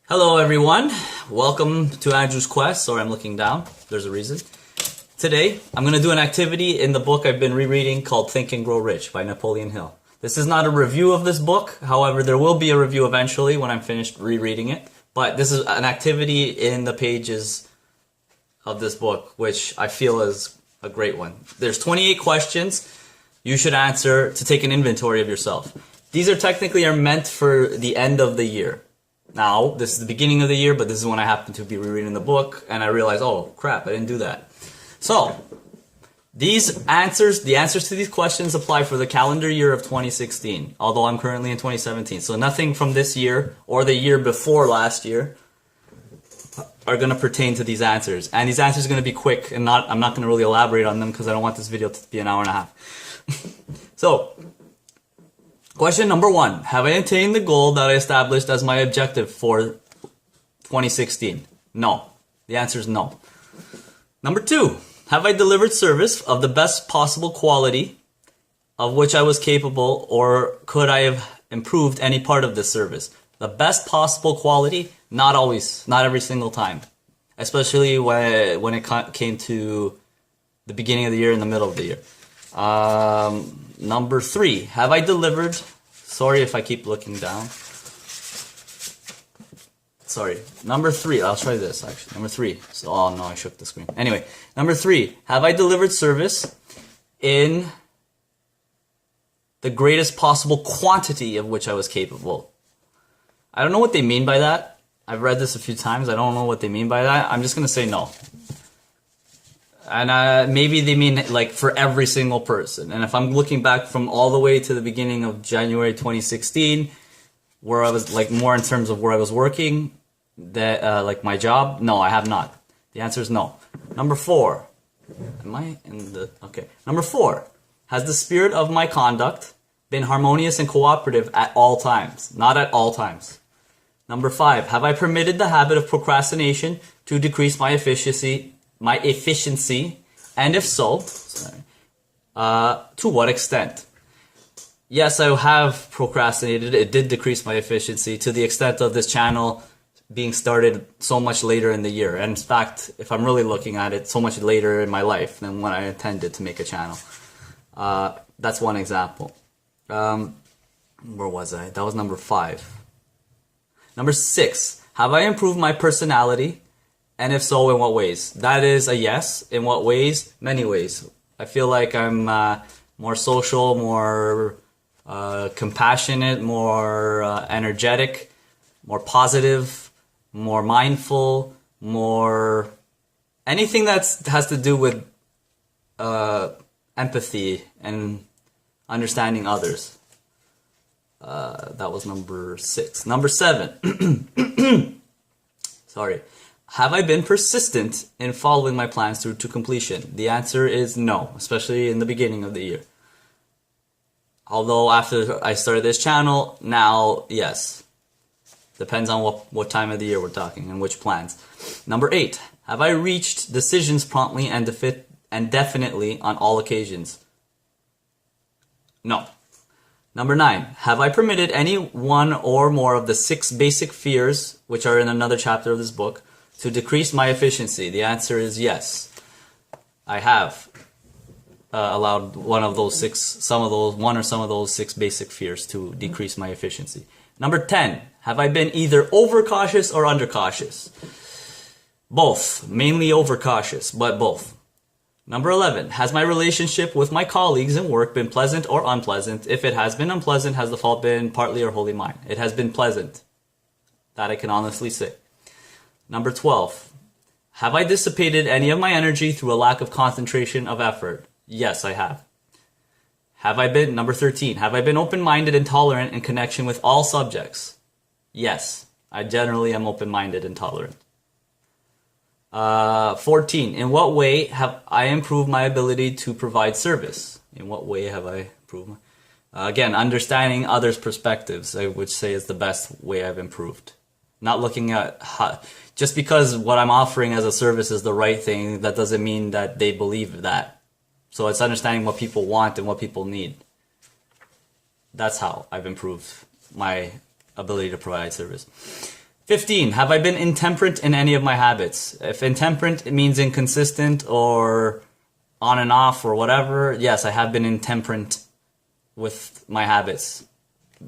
Hello everyone, welcome to Andrew's Quest. Sorry, I'm looking down, there's a reason. Today, I'm going to do an activity in the book I've been rereading called Think and Grow Rich by Napoleon Hill. This is not a review of this book, however there will be a review eventually when I'm finished rereading it. But this is an activity in the pages of this book, which I feel is a great one. There's 28 questions you should answer to take an inventory of yourself. These are technically meant for the end of the year. Now, this is the beginning of the year, but this is when I happen to be rereading the book, and I realized, oh crap, I didn't do that. So, the answers to these questions apply for the calendar year of 2016, although I'm currently in 2017. So nothing from this year or the year before last year are going to pertain to these answers. And these answers are going to be quick, and I'm not going to really elaborate on them because I don't want this video to be an hour and a half. So, question number 1. Have I attained the goal that I established as my objective for 2016? No. The answer is no. Number 2. Have I delivered service of the best possible quality of which I was capable, or could I have improved any part of this service? The best possible quality, not always, not every single time. Especially when it came to the beginning of the year and the middle of the year. Number 3, have I delivered, sorry if I keep looking down. Sorry, number 3, I'll try this actually. Number 3, so, oh no, I shook the screen. Anyway, number 3, have I delivered service in the greatest possible quantity of which I was capable? I don't know what they mean by that. I've read this a few times, I don't know what they mean by that. I'm just going to say no. And maybe they mean like for every single person. And if I'm looking back from all the way to the beginning of January 2016, where I was like more in terms of where I was working, that like my job, no, I have not. The answer is no. Number 4, am I in the, okay. Number 4, has the spirit of my conduct been harmonious and cooperative at all times? Not at all times. Number 5, have I permitted the habit of procrastination to decrease my efficiency, and if so, to what extent? Yes, I have procrastinated. It did decrease my efficiency to the extent of this channel being started so much later in the year. And in fact, if I'm really looking at it, so much later in my life than when I intended to make a channel. That's one example. Where was I? That was number 5. Number 6, have I improved my personality? And if so, in what ways? That is a yes. In what ways? Many ways. I feel like I'm more social, more compassionate, more energetic, more positive, more mindful, more anything that has to do with empathy and understanding others. That was number 6. Number 7. Sorry. Have I been persistent in following my plans through to completion? The answer is no, especially in the beginning of the year. Although after I started this channel, now, yes. Depends on what time of the year we're talking and which plans. Number 8, have I reached decisions promptly and definitely on all occasions? No. Number 9, have I permitted any one or more of the 6 basic fears, which are in another chapter of this book, to decrease my efficiency? The answer is yes. I have allowed one or some of those 6 basic fears to decrease my efficiency. Number 10, have I been either overcautious or undercautious? Both. Mainly overcautious, but both. Number 11, has my relationship with my colleagues in work been pleasant or unpleasant? If it has been unpleasant, has the fault been partly or wholly mine? It has been pleasant. That I can honestly say. Number 12, have I dissipated any of my energy through a lack of concentration of effort? Yes, I have. Number 13, have I been open-minded and tolerant in connection with all subjects? Yes, I generally am open-minded and tolerant. 14, in what way have I improved my ability to provide service? In what way have I improved again, understanding others' perspectives, I would say is the best way I've improved. Not looking at just because what I'm offering as a service is the right thing, that doesn't mean that they believe that. So it's understanding what people want and what people need. That's how I've improved my ability to provide service. 15. Have I been intemperate in any of my habits? If intemperate, it means inconsistent or on and off or whatever. Yes, I have been intemperate with my habits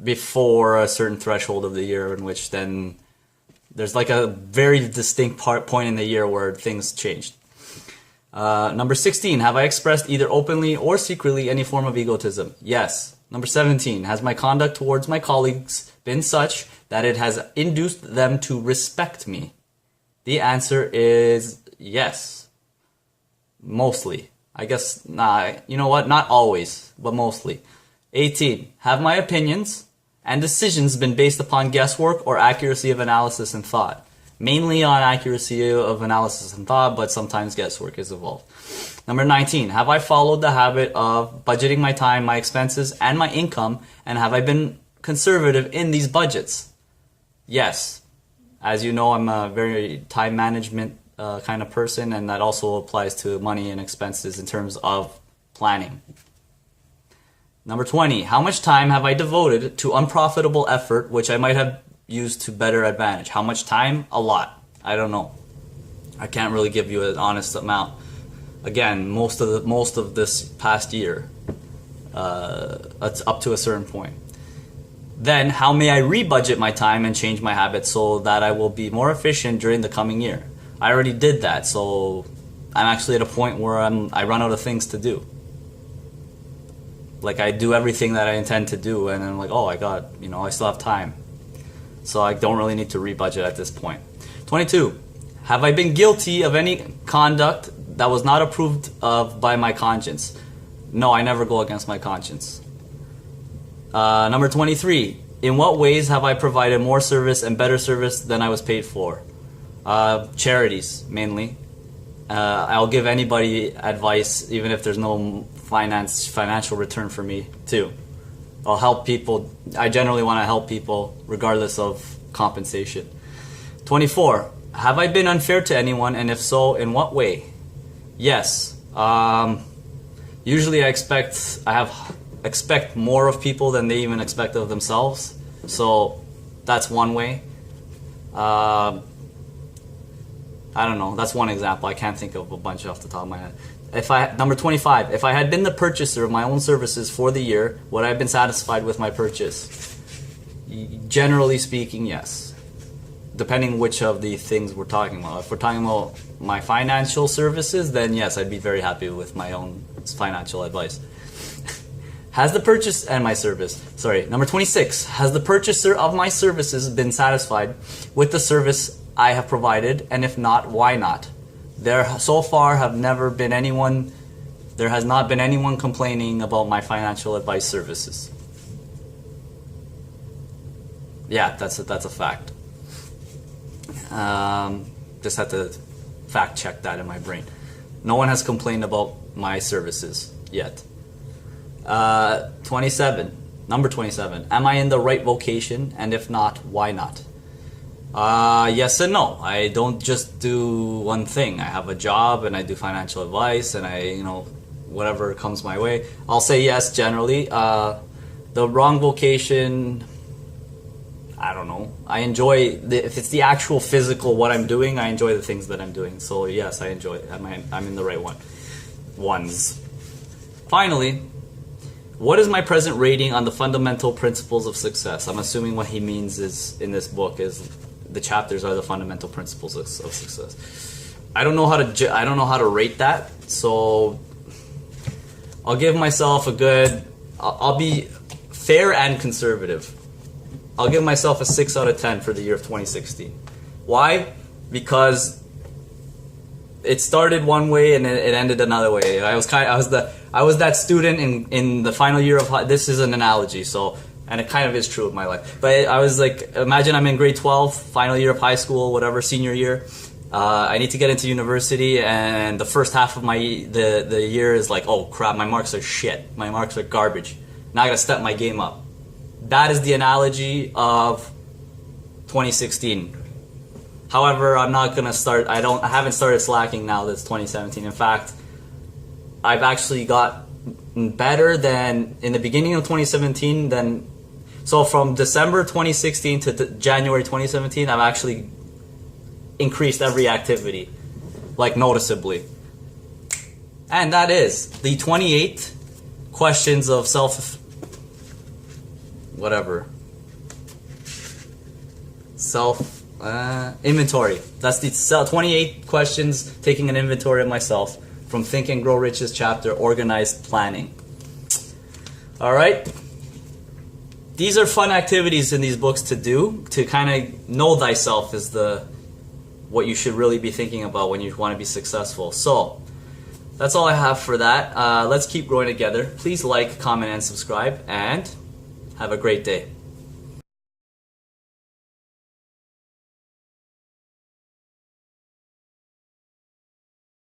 before a certain threshold of the year, in which then there's like a very distinct point in the year where things changed. Number 16, have I expressed either openly or secretly any form of egotism? Yes. Number 17, has my conduct towards my colleagues been such that it has induced them to respect me? The answer is yes. Mostly. I guess, you know what? Not always, but mostly. 18, have my opinions and decisions been based upon guesswork or accuracy of analysis and thought? Mainly on accuracy of analysis and thought, but sometimes guesswork is involved. Number 19, have I followed the habit of budgeting my time, my expenses, and my income, and have I been conservative in these budgets? Yes. As you know, I'm a very time management kind of person, and that also applies to money and expenses in terms of planning. Number 20, how much time have I devoted to unprofitable effort which I might have used to better advantage? How much time? A lot. I don't know. I can't really give you an honest amount. Again, most of this past year, it's up to a certain point. Then, how may I rebudget my time and change my habits so that I will be more efficient during the coming year? I already did that, so I'm actually at a point where I run out of things to do. Like, I do everything that I intend to do, and I'm like, oh, I still have time. So I don't really need to rebudget at this point. 22, have I been guilty of any conduct that was not approved of by my conscience? No, I never go against my conscience. Number 23, in what ways have I provided more service and better service than I was paid for? Charities, mainly. I'll give anybody advice, even if there's no financial return for me, too. I'll help people. I generally want to help people regardless of compensation. 24, have I been unfair to anyone, and if so, in what way? Yes. Usually I expect more of people than they even expect of themselves. So that's one way. I don't know. That's one example. I can't think of a bunch off the top of my head. Number 25, if I had been the purchaser of my own services for the year, would I have been satisfied with my purchase? Generally speaking, yes. Depending which of the things we're talking about. If we're talking about my financial services, then yes, I'd be very happy with my own financial advice. Has the purchase and my service. Number 26, has the purchaser of my services been satisfied with the service I have provided, and if not, why not? There has not been anyone complaining about my financial advice services. Yeah, that's a fact. Just had to fact check that in my brain. No one has complained about my services yet. 27. Number 27. Am I in the right vocation? And if not, why not? Yes and no. I don't just do one thing. I have a job and I do financial advice and whatever comes my way. I'll say yes generally. The wrong vocation, I don't know. I enjoy, if it's the actual physical what I'm doing, I enjoy the things that I'm doing. So yes, I enjoy it. I'm in the right ones. Finally, what is my present rating on the fundamental principles of success? I'm assuming what he means is in this book is the chapters are the fundamental principles of success. I don't know how to rate that, so I'll give myself I'll be fair and conservative. I'll give myself a 6 out of 10 for the year of 2016. Why? Because it started one way and it ended another way. I was that student in the final year of this is an analogy, and it kind of is true of my life. But I was like, imagine I'm in grade 12, final year of high school, whatever, senior year. I need to get into university, and the first half of the year is like, oh crap, my marks are shit. My marks are garbage. Now I gotta step my game up. That is the analogy of 2016. However, I'm not gonna start. I haven't started slacking now. That's 2017. In fact, I've actually got better than in the beginning of 2017. So from December 2016 to January 2017, I've actually increased every activity, like noticeably. And that is the 28 questions of inventory. That's the 28 questions taking an inventory of myself from Think and Grow Rich's chapter, Organized Planning. All right. These are fun activities in these books to do, to kind of know thyself is what you should really be thinking about when you want to be successful. So that's all I have for that. Let's keep growing together. Please like, comment, and subscribe, and have a great day.